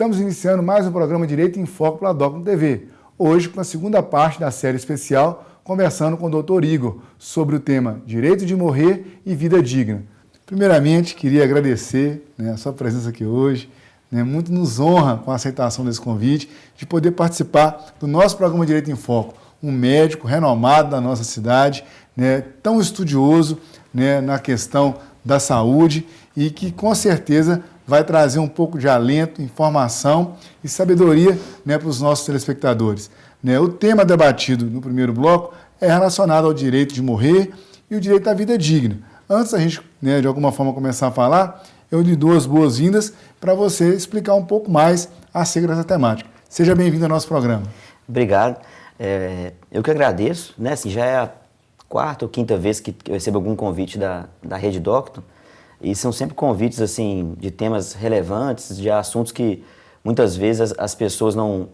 Estamos iniciando mais um programa Direito em Foco pela Docno TV. Hoje com a segunda parte da série especial, conversando com o Dr. Igor sobre o tema Direito de Morrer e Vida Digna. Primeiramente, queria agradecer a sua presença aqui hoje. Muito nos honra com a aceitação desse convite, de poder participar do nosso programa Direito em Foco. Um médico renomado da nossa cidade, tão estudioso na questão da saúde e que com certeza vai trazer um pouco de alento, informação e sabedoria para os nossos telespectadores. O tema debatido no primeiro bloco é relacionado ao direito de morrer e o direito à vida digna. Antes da gente, de alguma forma, começar a falar, eu lhe dou as boas-vindas para você explicar um pouco mais acerca dessa temática. Seja bem-vindo ao nosso programa. Obrigado. Eu que agradeço. Assim, já é a quarta ou quinta vez que eu recebo algum convite da Rede Docno, e são sempre convites assim, de temas relevantes, de assuntos que muitas vezes as pessoas não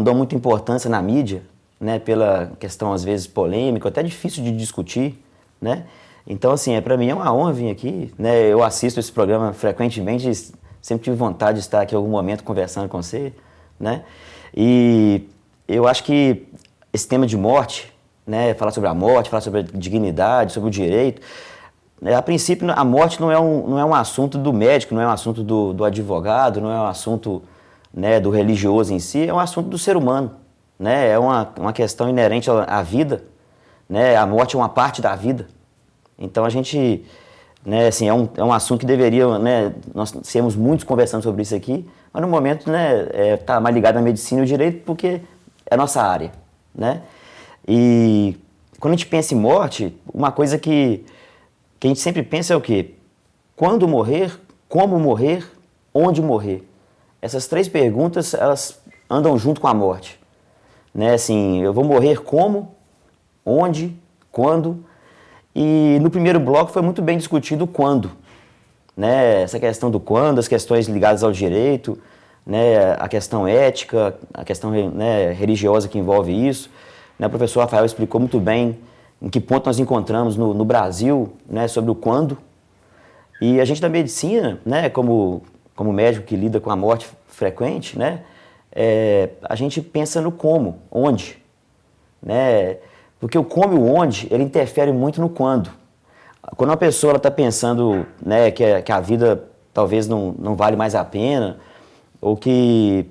dão muita importância na mídia, pela questão às vezes polêmica, até difícil de discutir, Então, assim, para mim é uma honra vir aqui, Eu assisto esse programa frequentemente, sempre tive vontade de estar aqui em algum momento conversando com você, E eu acho que esse tema de morte, falar sobre a morte, falar sobre a dignidade, sobre o direito, a princípio a morte não é um assunto do médico, não é um assunto do advogado, não é um assunto do religioso em si, é um assunto do ser humano, É uma questão inerente à vida, A morte é uma parte da vida. Então a gente, assim, é um assunto que deveria, nós sermos muitos conversando sobre isso aqui, mas no momento, tá mais ligado à medicina e ao direito porque é a nossa área, E quando a gente pensa em morte, uma coisa que a gente sempre pensa é o quê? Quando morrer, como morrer, onde morrer? Essas três perguntas, elas andam junto com a morte, Assim, eu vou morrer como, onde, quando? E no primeiro bloco foi muito bem discutido o quando, Essa questão do quando, as questões ligadas ao direito, a questão ética, a questão religiosa que envolve isso. O professor Rafael explicou muito bem em que ponto nós encontramos no Brasil, sobre o quando. E a gente da medicina, como médico que lida com a morte frequente, a gente pensa no como, onde, Porque o como e o onde, ele interfere muito no quando. Quando uma pessoa está pensando que a vida talvez não vale mais a pena, ou que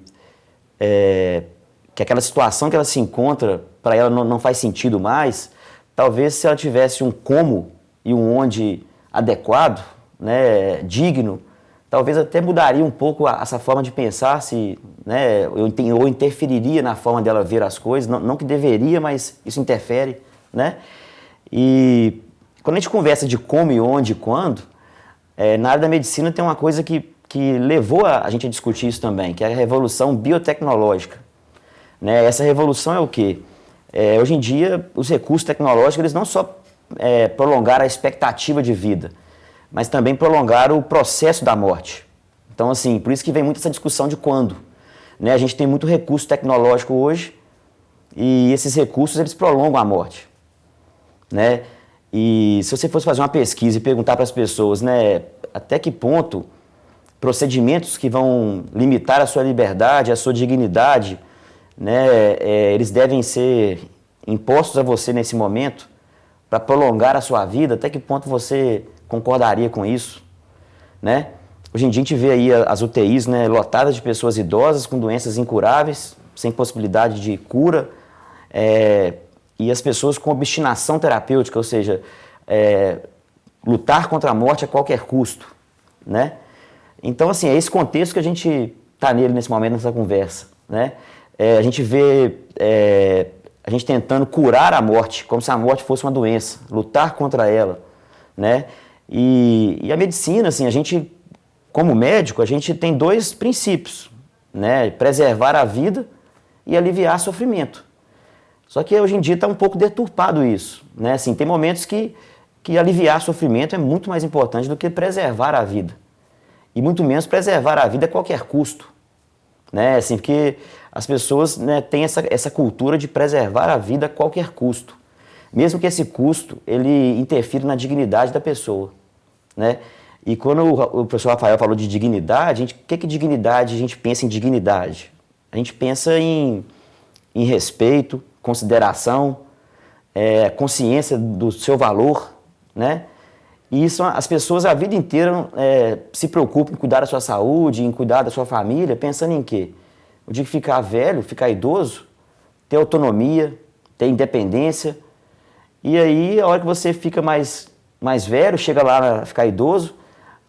aquela situação que ela se encontra, para ela não faz sentido mais, talvez se ela tivesse um como e um onde adequado, digno, talvez até mudaria um pouco essa forma de pensar, ou interferiria na forma dela ver as coisas, não que deveria, mas isso interfere, E quando a gente conversa de como e onde e quando, na área da medicina tem uma coisa que levou a gente a discutir isso também, que é a revolução biotecnológica. Essa revolução é o quê? Hoje em dia, os recursos tecnológicos, eles não só prolongaram a expectativa de vida, mas também prolongaram o processo da morte. Então, assim, por isso que vem muito essa discussão de quando. A gente tem muito recurso tecnológico hoje e esses recursos, eles prolongam a morte. E se você fosse fazer uma pesquisa e perguntar para as pessoas, até que ponto procedimentos que vão limitar a sua liberdade, a sua dignidade, eles devem ser impostos a você nesse momento para prolongar a sua vida, até que ponto você concordaria com isso, Hoje em dia a gente vê aí as UTIs, lotadas de pessoas idosas com doenças incuráveis, sem possibilidade de cura, e as pessoas com obstinação terapêutica, ou seja, lutar contra a morte a qualquer custo, Então, assim, é esse contexto que a gente está nele nesse momento, nessa conversa, A gente vê a gente tentando curar a morte, como se a morte fosse uma doença, lutar contra ela, E a medicina, assim, a gente, como médico, a gente tem dois princípios, preservar a vida e aliviar sofrimento. Só que hoje em dia está um pouco deturpado isso, Assim, tem momentos que aliviar sofrimento é muito mais importante do que preservar a vida. E muito menos preservar a vida a qualquer custo, Assim, porque as pessoas têm essa cultura de preservar a vida a qualquer custo. Mesmo que esse custo ele interfira na dignidade da pessoa, E quando o professor Rafael falou de dignidade, o que é dignidade? A gente pensa em dignidade. A gente pensa em respeito, consideração, consciência do seu valor, né? E isso, as pessoas a vida inteira se preocupam em cuidar da sua saúde, em cuidar da sua família, pensando em quê? O dia que ficar velho, ficar idoso, ter autonomia, ter independência. E aí, a hora que você fica mais velho, chega lá a ficar idoso,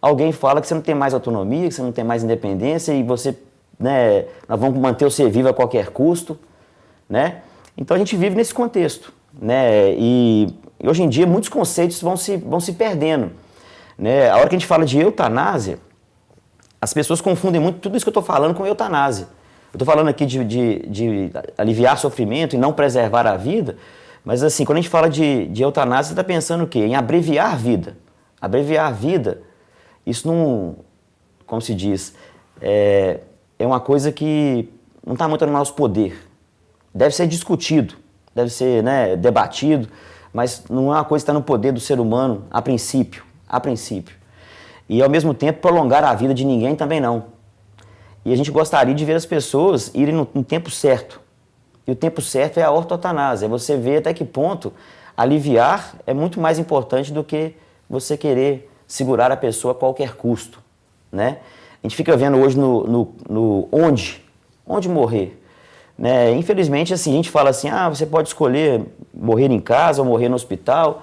alguém fala que você não tem mais autonomia, que você não tem mais independência e você, né, nós vamos manter você vivo a qualquer custo, né? Então a gente vive nesse contexto, né? E hoje em dia muitos conceitos vão se perdendo, né? A hora que a gente fala de eutanásia, as pessoas confundem muito tudo isso que eu estou falando com eutanásia. Eu estou falando aqui de aliviar sofrimento e não preservar a vida, mas assim, quando a gente fala de eutanásia, você está pensando o quê? Em abreviar a vida. Abreviar a vida, isso não, como se diz, é uma coisa que não está muito no nosso poder. Deve ser discutido, deve ser, né, debatido, mas não é uma coisa que está no poder do ser humano a princípio. E ao mesmo tempo prolongar a vida de ninguém também não. E a gente gostaria de ver as pessoas irem no tempo certo. E o tempo certo é a ortotanásia, é você ver até que ponto aliviar é muito mais importante do que você querer segurar a pessoa a qualquer custo, né? A gente fica vendo hoje no onde morrer, né? Infelizmente, assim, a gente fala assim, você pode escolher morrer em casa ou morrer no hospital,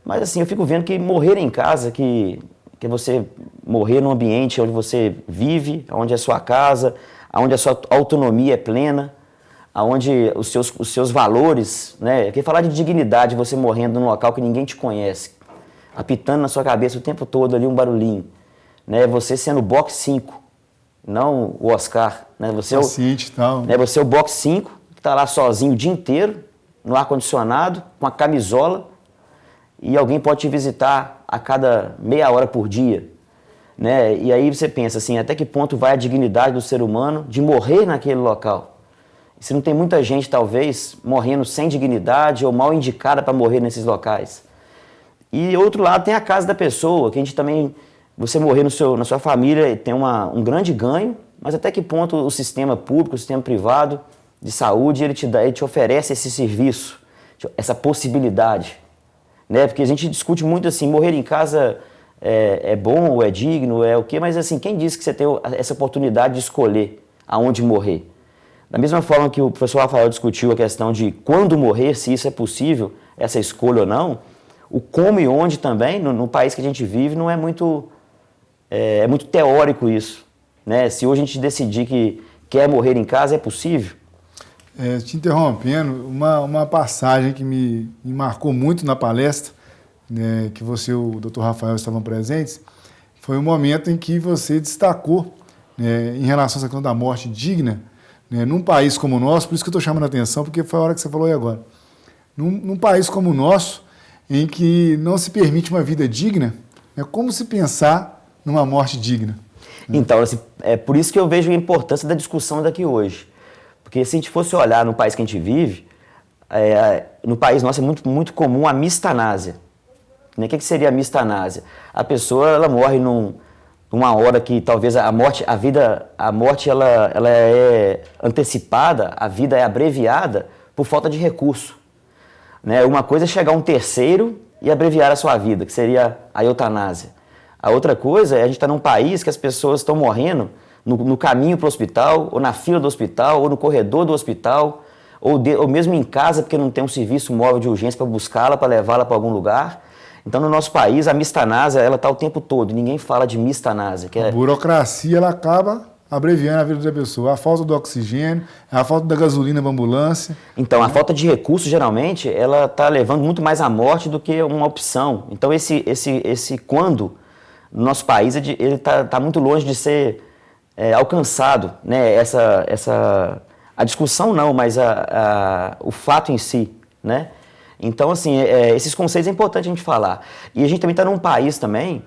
mas assim, eu fico vendo que morrer em casa, que é você morrer num ambiente onde você vive, onde é a sua casa, onde a sua autonomia é plena, onde os seus valores, né? Porque falar de dignidade, você morrendo num local que ninguém te conhece, apitando na sua cabeça o tempo todo ali um barulhinho, né? Você sendo o box 5, não o Oscar, né? Você paciente, tal. Né? Você é o box 5, que está lá sozinho o dia inteiro, no ar-condicionado, com a camisola, e alguém pode te visitar a cada meia hora por dia, né? E aí você pensa assim, até que ponto vai a dignidade do ser humano de morrer naquele local? Se não tem muita gente, talvez, morrendo sem dignidade ou mal indicada para morrer nesses locais. E outro lado tem a casa da pessoa, que a gente também, você morrer na sua família tem um grande ganho, mas até que ponto o sistema público, o sistema privado de saúde, ele te oferece esse serviço, essa possibilidade, né? Porque a gente discute muito assim, morrer em casa é bom ou é digno, é o quê? Mas assim, quem disse que você tem essa oportunidade de escolher aonde morrer? Da mesma forma que o professor Rafael discutiu a questão de quando morrer, se isso é possível, essa escolha ou não, o como e onde também, no país que a gente vive, não é muito, é muito teórico isso, né? Se hoje a gente decidir que quer morrer em casa, é possível? Te interrompendo, uma passagem que me marcou muito na palestra, né, que você e o Dr. Rafael estavam presentes, foi o momento em que você destacou, né, em relação à questão da morte digna, né, num país como o nosso, por isso que eu estou chamando a atenção, porque foi a hora que você falou aí agora. Num país como o nosso, em que não se permite uma vida digna, é como se pensar numa morte digna? Então, assim, é por isso que eu vejo a importância da discussão daqui hoje. Porque se a gente fosse olhar no país que a gente vive, no país nosso é muito, muito comum a mistanásia. Né? O que seria a mistanásia? A pessoa ela morre numa hora que talvez a morte ela é antecipada, a vida é abreviada por falta de recurso. Né? Uma coisa é chegar um terceiro e abreviar a sua vida, que seria a eutanásia. A outra coisa é a gente estar num país que as pessoas estão morrendo no caminho para o hospital, ou na fila do hospital, ou no corredor do hospital, ou mesmo em casa, porque não tem um serviço móvel de urgência para buscá-la, para levá-la para algum lugar. Então, no nosso país, a mistanásia, ela está o tempo todo, ninguém fala de mistanásia. A burocracia, ela acaba abreviando a vida da pessoa. A falta do oxigênio, a falta da gasolina para a ambulância. Então, a falta de recursos, geralmente, ela está levando muito mais à morte do que uma opção. Então, esse quando, no nosso país, ele está muito longe de ser alcançado, né? A discussão não, mas o fato em si, né? Então, assim, esses conceitos é importante a gente falar. E a gente também está num país também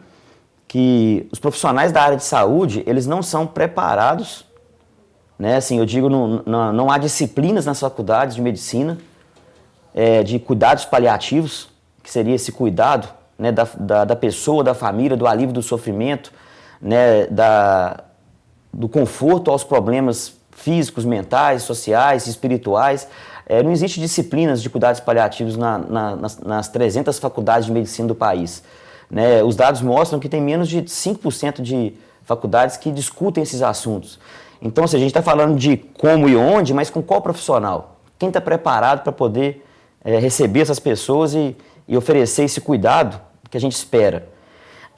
que os profissionais da área de saúde, eles não são preparados, né? Assim, eu digo, não há disciplinas nas faculdades de medicina, de cuidados paliativos, que seria esse cuidado, né, da pessoa, da família, do alívio do sofrimento, né, do conforto aos problemas físicos, mentais, sociais, espirituais. Não existe disciplinas de cuidados paliativos nas 300 faculdades de medicina do país. Né? Os dados mostram que tem menos de 5% de faculdades que discutem esses assuntos. Então, se a gente está falando de como e onde, mas com qual profissional? Quem está preparado para poder receber essas pessoas e oferecer esse cuidado que a gente espera?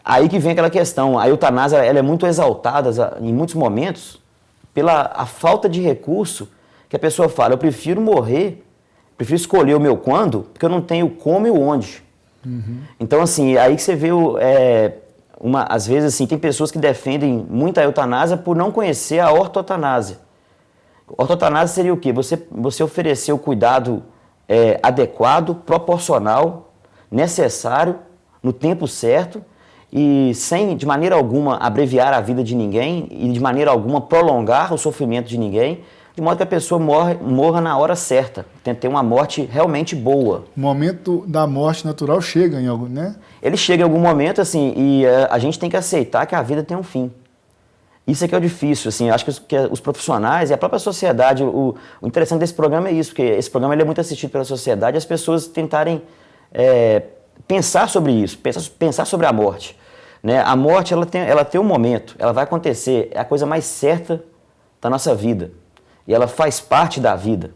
Aí que vem aquela questão, a eutanásia ela é muito exaltada em muitos momentos pela a falta de recurso que a pessoa fala, eu prefiro morrer, prefiro escolher o meu quando, porque eu não tenho o como e o onde. Uhum. Então, assim, aí que você vê, às vezes, assim, tem pessoas que defendem muito a eutanásia por não conhecer a ortotanásia. Ortotanásia seria o quê? Você oferecer o cuidado adequado, proporcional, necessário, no tempo certo, e sem, de maneira alguma, abreviar a vida de ninguém e, de maneira alguma, prolongar o sofrimento de ninguém, de modo que a pessoa morra na hora certa, ter uma morte realmente boa. O momento da morte natural chega em algum, né? Ele chega em algum momento, assim, e a gente tem que aceitar que a vida tem um fim. Isso é que é o difícil, assim, acho que os profissionais e a própria sociedade, o interessante desse programa é isso, porque esse programa ele é muito assistido pela sociedade, as pessoas tentarem pensar sobre isso, pensar sobre a morte. Né? A morte, ela tem um momento, ela vai acontecer, é a coisa mais certa da nossa vida. E ela faz parte da vida.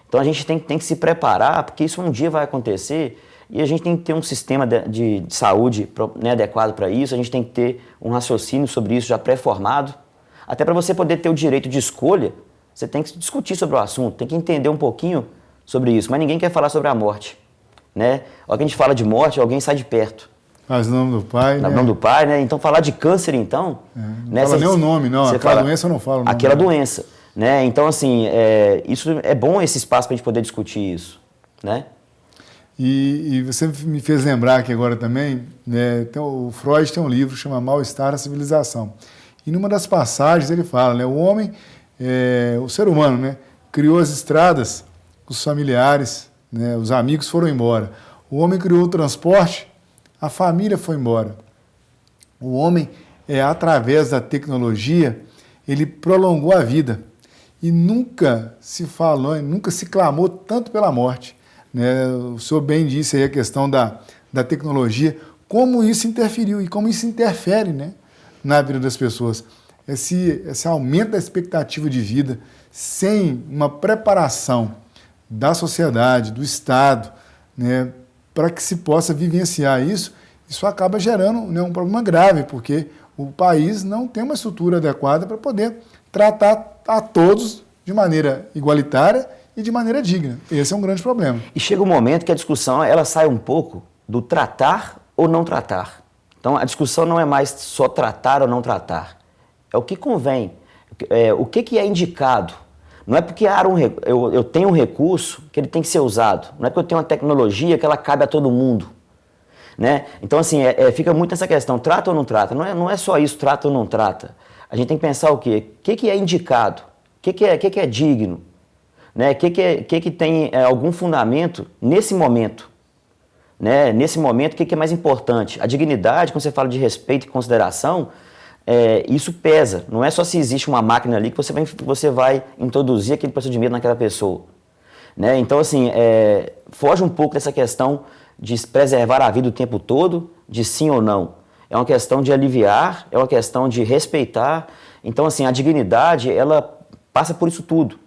Então a gente tem que se preparar, porque isso um dia vai acontecer e a gente tem que ter um sistema de saúde, né, adequado para isso, a gente tem que ter um raciocínio sobre isso já pré-formado. Até para você poder ter o direito de escolha, você tem que discutir sobre o assunto, tem que entender um pouquinho sobre isso, mas ninguém quer falar sobre a morte. Né? Alguém gente fala de morte, alguém sai de perto. Faz o nome do pai, né? O nome do pai, né? Então falar de câncer, então... Não né? Fala nem o nome, não. Aquela doença eu não falo o nome. Aquela doença. Né? Então, assim, isso é bom esse espaço para a gente poder discutir isso, né? E você me fez lembrar aqui agora também, né, o Freud tem um livro que chama Mal-Estar na Civilização. E numa das passagens ele fala, né, o homem, o ser humano, né, criou as estradas, os familiares, né, os amigos foram embora. O homem criou o transporte, a família foi embora. O homem, através da tecnologia, ele prolongou a vida. E nunca se falou, nunca se clamou tanto pela morte. Né? O senhor bem disse aí a questão da tecnologia, como isso interferiu e como isso interfere, né, na vida das pessoas. Esse aumento da expectativa de vida sem uma preparação da sociedade, do Estado, né, para que se possa vivenciar isso acaba gerando, né, um problema grave, porque o país não tem uma estrutura adequada para poder tratar a todos de maneira igualitária e de maneira digna. Esse é um grande problema. E chega um momento que a discussão ela sai um pouco do tratar ou não tratar. Então, a discussão não é mais só tratar ou não tratar. É o que convém, o que é indicado. Não é porque eu tenho um recurso que ele tem que ser usado. Não é porque eu tenho uma tecnologia que ela cabe a todo mundo. Né? Então, assim, fica muito nessa questão, trata ou não trata. Não é só isso, trata ou não trata. A gente tem que pensar o quê? O que é indicado? O que é digno? Né? O que tem algum fundamento nesse momento? Né? Nesse momento, o que é mais importante? A dignidade, quando você fala de respeito e consideração, isso pesa. Não é só se existe uma máquina ali que você vai introduzir aquele procedimento naquela pessoa. Né? Então, assim, foge um pouco dessa questão de preservar a vida o tempo todo, de sim ou não. É uma questão de aliviar, é uma questão de respeitar. Então, assim, a dignidade, ela passa por isso tudo.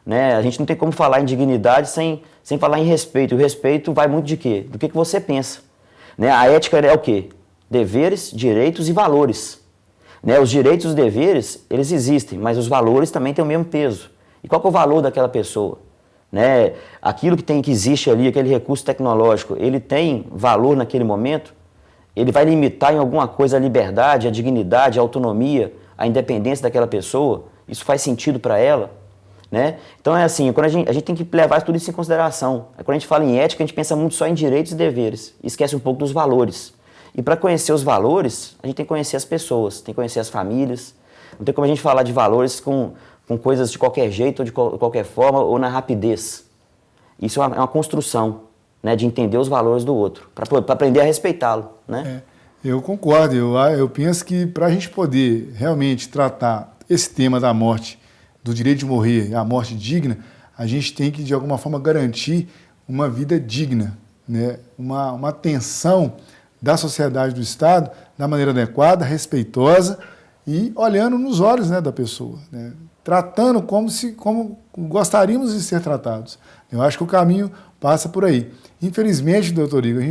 Né? A gente não tem como falar em dignidade sem falar em respeito. O respeito vai muito de quê? Do que você pensa. Né? A ética é o quê? Deveres, direitos e valores. Né? Os direitos e os deveres, eles existem, mas os valores também têm o mesmo peso. E qual que é o valor daquela pessoa? Né? Aquilo que existe ali, aquele recurso tecnológico, ele tem valor naquele momento? Ele vai limitar em alguma coisa a liberdade, a dignidade, a autonomia, a independência daquela pessoa? Isso faz sentido para ela? Né? Então é assim, quando a gente tem que levar tudo isso em consideração. Quando a gente fala em ética, a gente pensa muito só em direitos e deveres, esquece um pouco dos valores. E para conhecer os valores, a gente tem que conhecer as pessoas, tem que conhecer as famílias. Não tem como a gente falar de valores com coisas de qualquer jeito, ou de qualquer forma, ou na rapidez. Isso é uma construção. né, de entender os valores do outro, para aprender a respeitá-lo, né? Eu concordo, eu penso que para a gente poder realmente tratar esse tema da morte, do direito de morrer, a morte digna, a gente tem que, de alguma forma, garantir uma vida digna, né? Uma atenção da sociedade, do Estado, da maneira adequada, respeitosa e olhando nos olhos, né, da pessoa, né? Tratando como gostaríamos de ser tratados. Eu acho que o caminho passa por aí. Infelizmente, doutor Igor,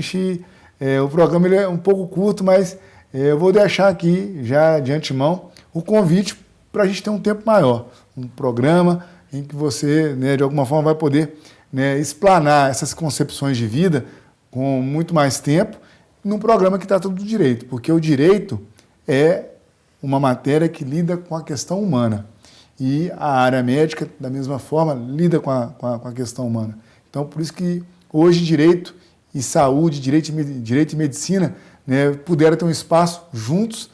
o programa ele é um pouco curto, mas eu vou deixar aqui, já de antemão, o convite para a gente ter um tempo maior. Um programa em que você, né, de alguma forma, vai poder, né, explanar essas concepções de vida com muito mais tempo, num programa que trata do direito, porque o direito é uma matéria que lida com a questão humana. E a área médica, da mesma forma, lida com a questão humana. Então, por isso que hoje direito e saúde, direito e medicina, né, puderam ter um espaço juntos,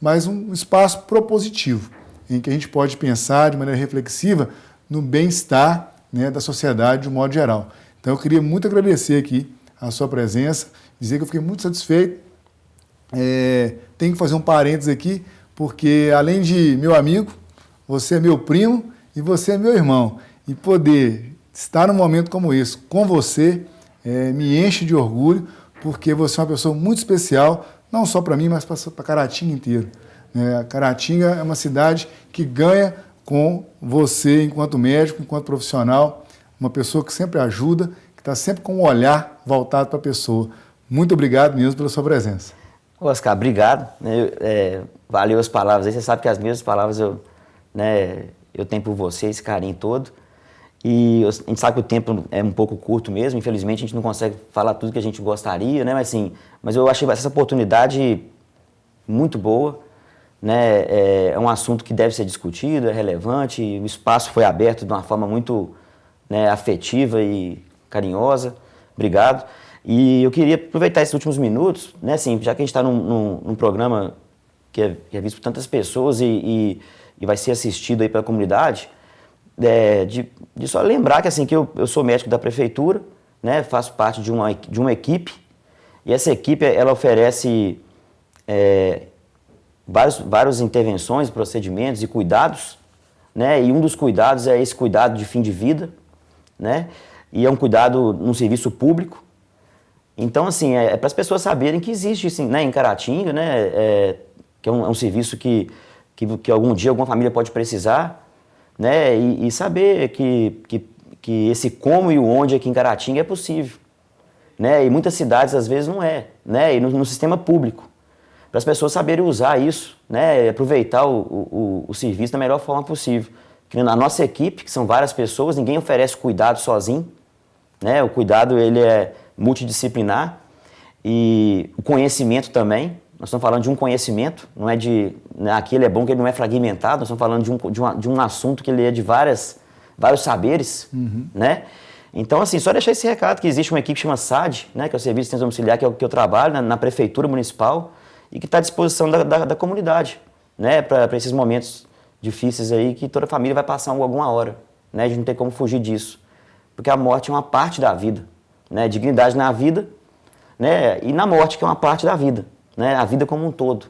mas um espaço propositivo, em que a gente pode pensar de maneira reflexiva no bem-estar, né, da sociedade de um modo geral. Então, eu queria muito agradecer aqui a sua presença, dizer que eu fiquei muito satisfeito. Tenho que fazer um parênteses aqui, porque além de meu amigo, você é meu primo e você é meu irmão. E poder estar num momento como esse com você me enche de orgulho, porque você é uma pessoa muito especial, não só para mim, mas para Caratinga inteiro. Caratinga é uma cidade que ganha com você enquanto médico, enquanto profissional, uma pessoa que sempre ajuda, que está sempre com um olhar voltado para a pessoa. Muito obrigado mesmo pela sua presença. Oscar, obrigado. Valeu as palavras aí. Você sabe que as mesmas palavras eu tenho por você, esse carinho todo. E a gente sabe que o tempo é um pouco curto mesmo. Infelizmente, a gente não consegue falar tudo que a gente gostaria, né? Mas eu achei essa oportunidade muito boa. Né? É um assunto que deve ser discutido, é relevante. O espaço foi aberto de uma forma muito, né, afetiva e carinhosa. Obrigado. E eu queria aproveitar esses últimos minutos, né, assim, já que a gente está num programa que é visto por tantas pessoas e vai ser assistido aí pela comunidade, de só lembrar que, assim, que eu sou médico da prefeitura, né, faço parte de uma equipe, e essa equipe ela oferece várias intervenções, procedimentos e cuidados, né, e um dos cuidados é esse cuidado de fim de vida, né, e é um cuidado num serviço público. Então, assim, para as pessoas saberem que existe, assim, né, em Caratinga, né, que é um serviço que algum dia alguma família pode precisar, né, e saber que esse como e o onde aqui em Caratinga é possível, né, e muitas cidades às vezes não é, né, e no sistema público, para as pessoas saberem usar isso, né, aproveitar o serviço da melhor forma possível. Porque na nossa equipe, que são várias pessoas, ninguém oferece cuidado sozinho, né, o cuidado ele é multidisciplinar e o conhecimento também. Nós estamos falando de um conhecimento, não é aquele é bom que ele não é fragmentado, nós estamos falando de um assunto que ele é de vários saberes, né? Então, assim, só deixar esse recado que existe uma equipe que chama SAD, né, que é o Serviço de Assistência Domiciliar, que é o que eu trabalho na Prefeitura Municipal e que está à disposição da comunidade, né, para esses momentos difíceis aí que toda família vai passar alguma hora, né? A gente não tem como fugir disso, porque a morte é uma parte da vida. Né, dignidade na vida, né, e na morte, que é uma parte da vida, né, a vida como um todo.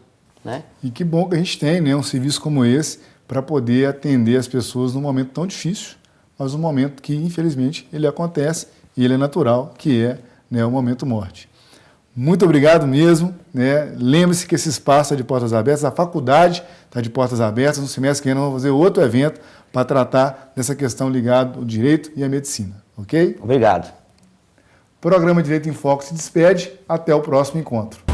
Né? E que bom que a gente tem, né, um serviço como esse para poder atender as pessoas num momento tão difícil, mas um momento que, infelizmente, ele acontece e ele é natural, que é, né, o momento morte. Muito obrigado mesmo. Né? Lembre-se que esse espaço é de portas abertas, a faculdade está de portas abertas, no semestre que vem nós vamos fazer outro evento para tratar dessa questão ligada ao direito e à medicina. Ok? Obrigado. O programa Direito em Foco se despede. Até o próximo encontro.